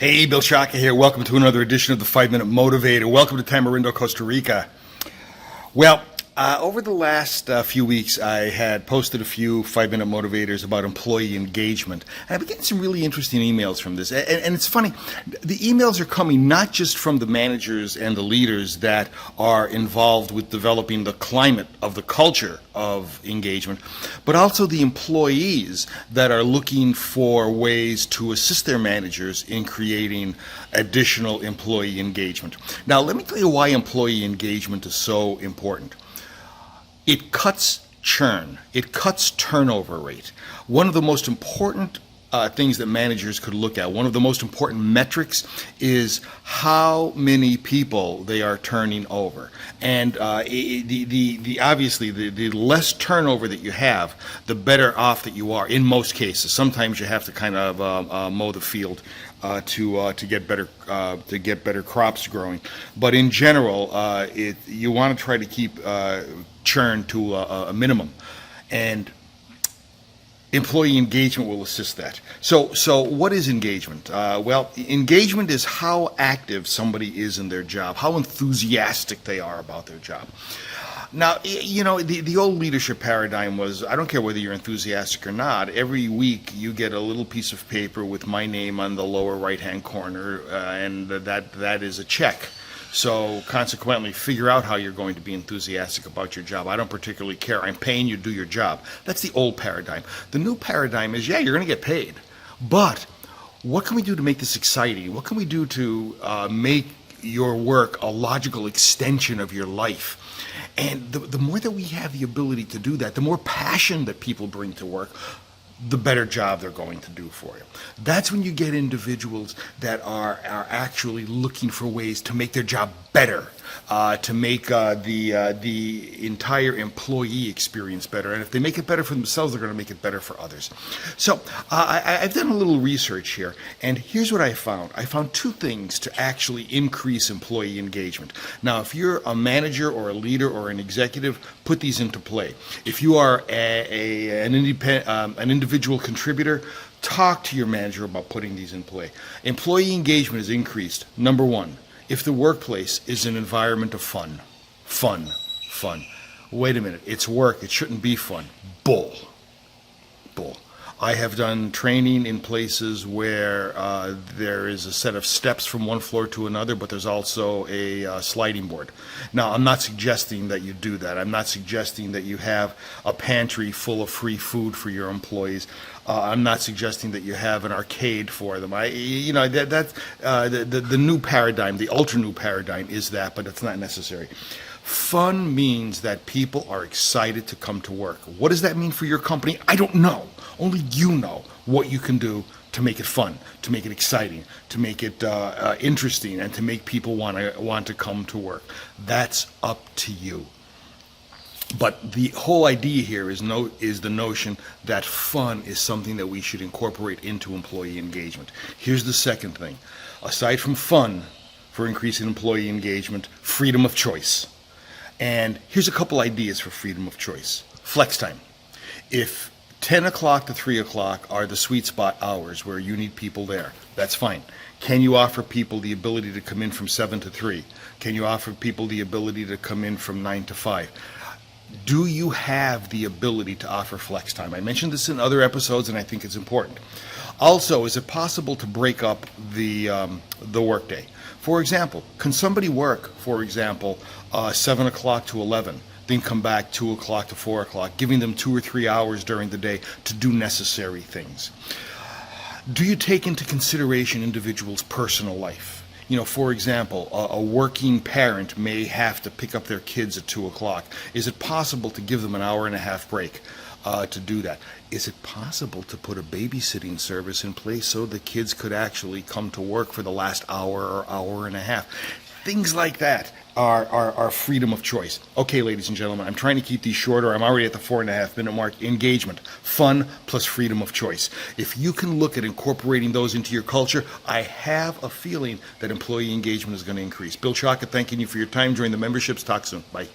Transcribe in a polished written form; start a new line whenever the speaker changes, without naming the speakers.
Hey, Bill Shaka here. Welcome to another edition of the 5-Minute Motivator. Welcome to Tamarindo, Costa Rica. Well, over the last few weeks, I had posted a few 5-Minute Motivators about employee engagement. And I've been getting some really interesting emails from this. And it's funny, the emails are coming not just from the managers and the leaders that are involved with developing the climate of the culture of engagement, but also the employees that are looking for ways to assist their managers in creating additional employee engagement. Now, let me tell you why employee engagement is so important. It cuts churn. It cuts turnover rate. One of the most important things that managers could look at, one of the most important metrics, is how many people they are turning over. And obviously, the less turnover that you have, the better off that you are in most cases. Sometimes you have to kind of mow the field to get better crops growing. But in general, you want to try to keep churn to a minimum, and employee engagement will assist that. So what is engagement? Well, engagement is how active somebody is in their job, how enthusiastic they are about their job. Now, you know, the old leadership paradigm was, I don't care whether you're enthusiastic or not, every week you get a little piece of paper with my name on the lower right-hand corner, and that is a check. So consequently, figure out how you're going to be enthusiastic about your job. I don't particularly care. I'm paying you to do your job. That's the old paradigm. The new paradigm is, yeah, you're going to get paid. But what can we do to make this exciting? What can we do to make your work a logical extension of your life? And the more that we have the ability to do that, the more passion that people bring to work, the better job they're going to do for you. That's when you get individuals that are actually looking for ways to make their job better, to make the entire employee experience better. And if they make it better for themselves, they're going to make it better for others. So I've done a little research here, and here's what I found. I found two things to actually increase employee engagement. Now, if you're a manager or a leader or an executive, put these into play. If you are an individual contributor, talk to your manager about putting these in play. Employee engagement is increased, number one, if the workplace is an environment of fun. Fun. Wait a minute, it's work, it shouldn't be fun. Bull. I have done training in places where there is a set of steps from one floor to another, but there's also a sliding board. Now, I'm not suggesting that you do that. I'm not suggesting that you have a pantry full of free food for your employees. I'm not suggesting that you have an arcade for them. That's the new paradigm, the ultra new paradigm is that, but it's not necessary. Fun means that people are excited to come to work. What does that mean for your company? I don't know. Only you know what you can do to make it fun, to make it exciting, to make it interesting, and to make people want to come to work. That's up to you. But the whole idea here is the notion that fun is something that we should incorporate into employee engagement. Here's the second thing. Aside from fun for increasing employee engagement, freedom of choice. And here's a couple ideas for freedom of choice. Flex time. If 10 o'clock to 3 o'clock are the sweet spot hours where you need people there, that's fine. Can you offer people the ability to come in from 7 to 3? Can you offer people the ability to come in from 9 to 5? Do you have the ability to offer flex time? I mentioned this in other episodes, and I think it's important. Also, is it possible to break up the workday? For example, can somebody work, 7 o'clock to 11, then come back 2 o'clock to 4 o'clock, giving them 2 or 3 hours during the day to do necessary things? Do you take into consideration individuals' personal life? You know, for example, a working parent may have to pick up their kids at 2 o'clock. Is it possible to give them an hour and a half break to do that? Is it possible to put a babysitting service in place so the kids could actually come to work for the last hour or hour and a half? Things like that are freedom of choice. Okay, ladies and gentlemen, I'm trying to keep these shorter. I'm already at the 4.5 minute mark. Engagement, fun plus freedom of choice. If you can look at incorporating those into your culture, I have a feeling that employee engagement is going to increase. Bill Shaka, thanking you for your time. Join the memberships. Talk soon. Bye.